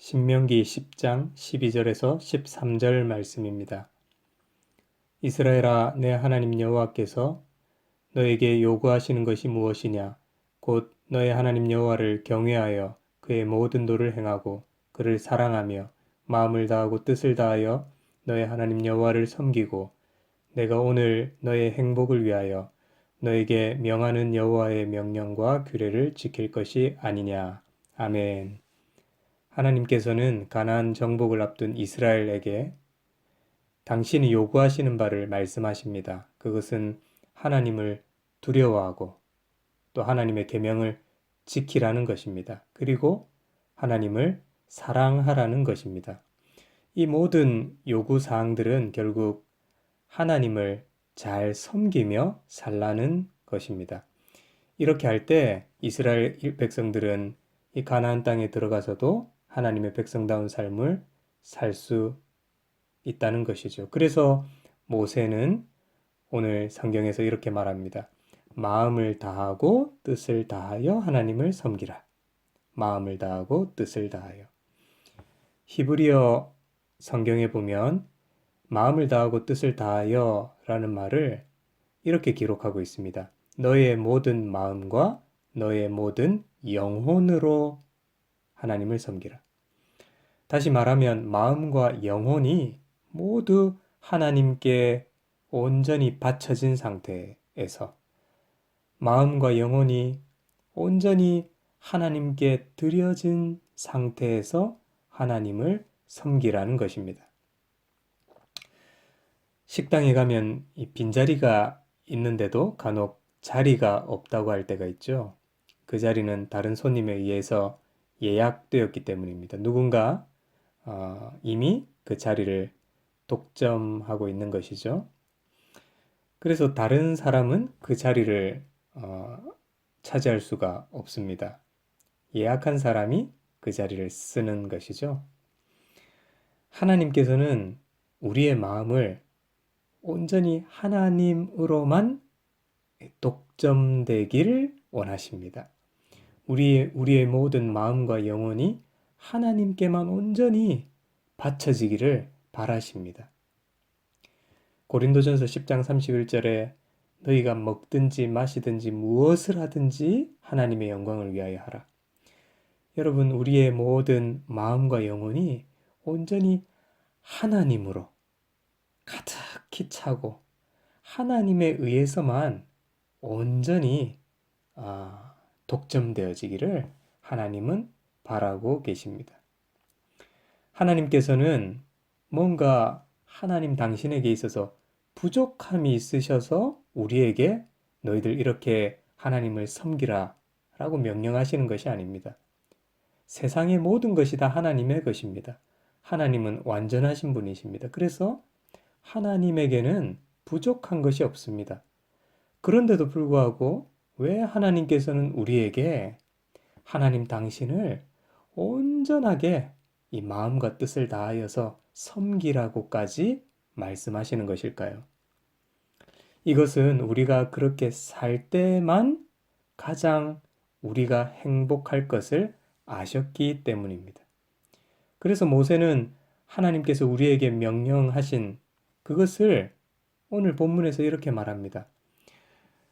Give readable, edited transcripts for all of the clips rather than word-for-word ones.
신명기 10장 12절에서 13절 말씀입니다. 이스라엘아, 내 하나님 여호와께서 너에게 요구하시는 것이 무엇이냐? 곧 너의 하나님 여호와를 경외하여 그의 모든 도를 행하고 그를 사랑하며 마음을 다하고 뜻을 다하여 너의 하나님 여호와를 섬기고 내가 오늘 너의 행복을 위하여 너에게 명하는 여호와의 명령과 규례를 지킬 것이 아니냐. 아멘. 하나님께서는 가나안 정복을 앞둔 이스라엘에게 당신이 요구하시는 바를 말씀하십니다. 그것은 하나님을 두려워하고 또 하나님의 계명을 지키라는 것입니다. 그리고 하나님을 사랑하라는 것입니다. 이 모든 요구 사항들은 결국 하나님을 잘 섬기며 살라는 것입니다. 이렇게 할 때 이스라엘 백성들은 이 가나안 땅에 들어가서도 하나님의 백성다운 삶을 살 수 있다는 것이죠. 그래서 모세는 오늘 성경에서 이렇게 말합니다. 마음을 다하고 뜻을 다하여 하나님을 섬기라. 마음을 다하고 뜻을 다하여. 히브리어 성경에 보면 마음을 다하고 뜻을 다하여 라는 말을 이렇게 기록하고 있습니다. 너의 모든 마음과 너의 모든 영혼으로 하나님을 섬기라. 다시 말하면 마음과 영혼이 모두 하나님께 온전히 바쳐진 상태에서 마음과 영혼이 온전히 하나님께 드려진 상태에서 하나님을 섬기라는 것입니다. 식당에 가면 이 빈자리가 있는데도 간혹 자리가 없다고 할 때가 있죠. 그 자리는 다른 손님에 의해서 예약되었기 때문입니다. 누군가 이미 그 자리를 독점하고 있는 것이죠. 그래서 다른 사람은 그 자리를 차지할 수가 없습니다. 예약한 사람이 그 자리를 쓰는 것이죠. 하나님께서는 우리의 마음을 온전히 하나님으로만 독점되기를 원하십니다. 우리의 모든 마음과 영혼이 하나님께만 온전히 바쳐지기를 바라십니다. 고린도전서 10장 31절에 너희가 먹든지 마시든지 무엇을 하든지 하나님의 영광을 위하여 하라. 여러분, 우리의 모든 마음과 영혼이 온전히 하나님으로 가득히 차고 하나님에 의해서만 온전히 독점되어지기를 하나님은 바라고 계십니다. 하나님께서는 뭔가 하나님 당신에게 있어서 부족함이 있으셔서 우리에게 너희들 이렇게 하나님을 섬기라 라고 명령하시는 것이 아닙니다. 세상의 모든 것이 다 하나님의 것입니다. 하나님은 완전하신 분이십니다. 그래서 하나님에게는 부족한 것이 없습니다. 그런데도 불구하고 왜 하나님께서는 우리에게 하나님 당신을 온전하게 이 마음과 뜻을 다하여서 섬기라고까지 말씀하시는 것일까요? 이것은 우리가 그렇게 살 때만 가장 우리가 행복할 것을 아셨기 때문입니다. 그래서 모세는 하나님께서 우리에게 명령하신 그것을 오늘 본문에서 이렇게 말합니다.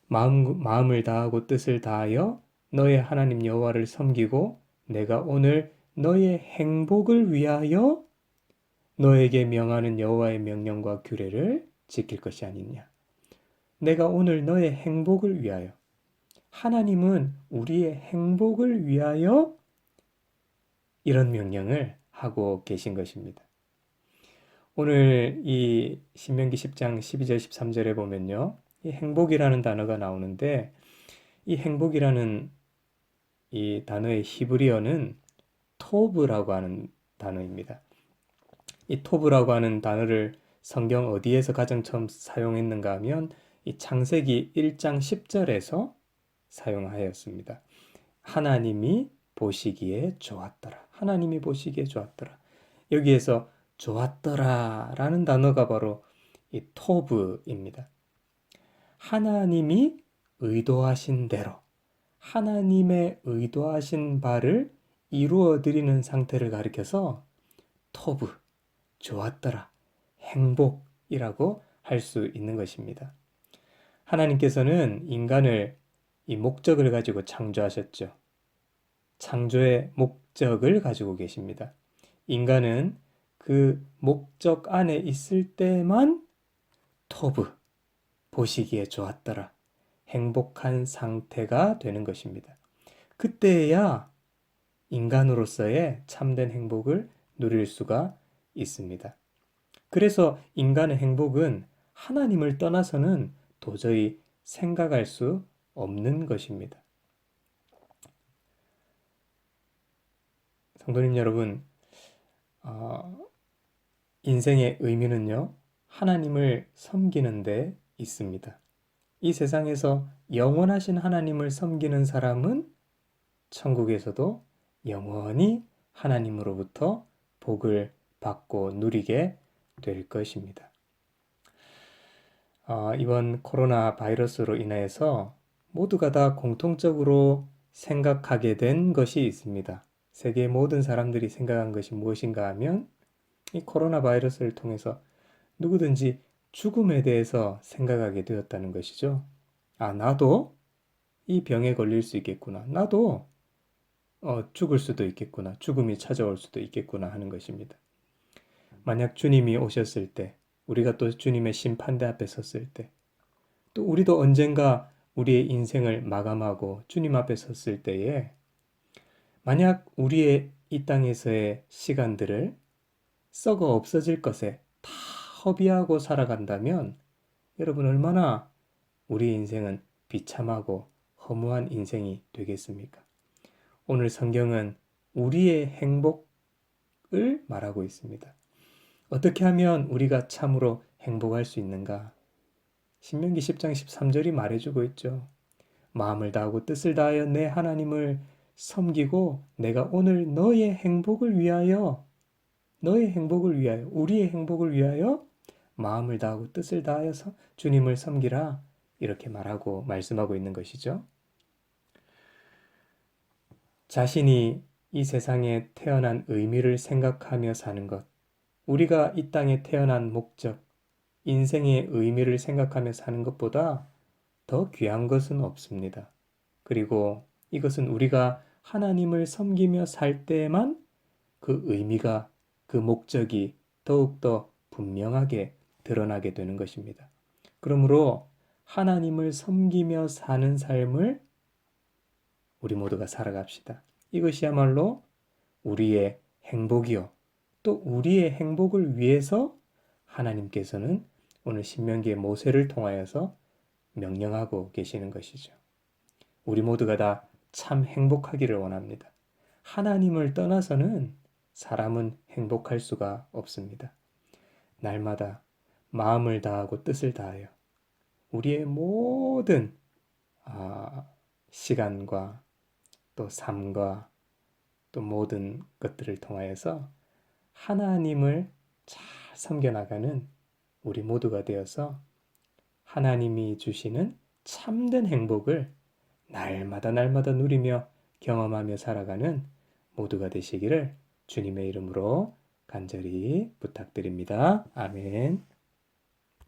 마음을 다하고 뜻을 다하여 너의 하나님 여호와를 섬기고 내가 오늘 너의 행복을 위하여 너에게 명하는 여호와의 명령과 규례를 지킬 것이 아니냐. 내가 오늘 너의 행복을 위하여, 하나님은 우리의 행복을 위하여 이런 명령을 하고 계신 것입니다. 오늘 이 신명기 10장 12절 13절에 보면요. 이 행복이라는 단어가 나오는데 이 행복이라는 이 단어의 히브리어는 토브라고 하는 단어입니다. 이 토브라고 하는 단어를 성경 어디에서 가장 처음 사용했는가 하면 이 창세기 1장 10절에서 사용하였습니다. 하나님이 보시기에 좋았더라. 하나님이 보시기에 좋았더라. 여기에서 좋았더라 라는 단어가 바로 이 토브입니다. 하나님이 의도하신 대로 하나님의 의도하신 바를 이루어 드리는 상태를 가리켜서 토브, 좋았더라, 행복이라고 할 수 있는 것입니다. 하나님께서는 인간을 이 목적을 가지고 창조하셨죠. 창조의 목적을 가지고 계십니다. 인간은 그 목적 안에 있을 때만 토브, 보시기에 좋았더라, 행복한 상태가 되는 것입니다. 그때야 인간으로서의 참된 행복을 누릴 수가 있습니다. 그래서 인간의 행복은 하나님을 떠나서는 도저히 생각할 수 없는 것입니다. 성도님 여러분, 인생의 의미는요, 하나님을 섬기는 데 있습니다. 이 세상에서 영원하신 하나님을 섬기는 사람은 천국에서도 영원히 하나님으로부터 복을 받고 누리게 될 것입니다. 이번 코로나 바이러스로 인해서 모두가 다 공통적으로 생각하게 된 것이 있습니다. 세계 모든 사람들이 생각한 것이 무엇인가 하면 이 코로나 바이러스를 통해서 누구든지 죽음에 대해서 생각하게 되었다는 것이죠. 나도 이 병에 걸릴 수 있겠구나. 나도 죽을 수도 있겠구나. 죽음이 찾아올 수도 있겠구나 하는 것입니다. 만약 주님이 오셨을 때, 우리가 또 주님의 심판대 앞에 섰을 때, 또 우리도 언젠가 우리의 인생을 마감하고 주님 앞에 섰을 때에 만약 우리의 이 땅에서의 시간들을 썩어 없어질 것에 다 허비하고 살아간다면 여러분 얼마나 우리의 인생은 비참하고 허무한 인생이 되겠습니까? 오늘 성경은 우리의 행복을 말하고 있습니다. 어떻게 하면 우리가 참으로 행복할 수 있는가? 신명기 10장 13절이 말해주고 있죠. 마음을 다하고 뜻을 다하여 내 하나님을 섬기고 내가 오늘 너의 행복을 위하여, 우리의 행복을 위하여 마음을 다하고 뜻을 다하여서 주님을 섬기라. 이렇게 말씀하고 있는 것이죠. 자신이 이 세상에 태어난 의미를 생각하며 사는 것, 우리가 이 땅에 태어난 목적, 인생의 의미를 생각하며 사는 것보다 더 귀한 것은 없습니다. 그리고 이것은 우리가 하나님을 섬기며 살 때에만 그 의미가, 그 목적이 더욱더 분명하게 드러나게 되는 것입니다. 그러므로 하나님을 섬기며 사는 삶을 우리 모두가 살아갑시다. 이것이야말로 우리의 행복이요. 또 우리의 행복을 위해서 하나님께서는 오늘 신명기의 모세를 통하여서 명령하고 계시는 것이죠. 우리 모두가 다 참 행복하기를 원합니다. 하나님을 떠나서는 사람은 행복할 수가 없습니다. 날마다 마음을 다하고 뜻을 다하여 우리의 모든 시간과 또 삶과 또 모든 것들을 통하여서 하나님을 잘 섬겨나가는 우리 모두가 되어서 하나님이 주시는 참된 행복을 날마다 누리며 경험하며 살아가는 모두가 되시기를 주님의 이름으로 간절히 부탁드립니다. 아멘.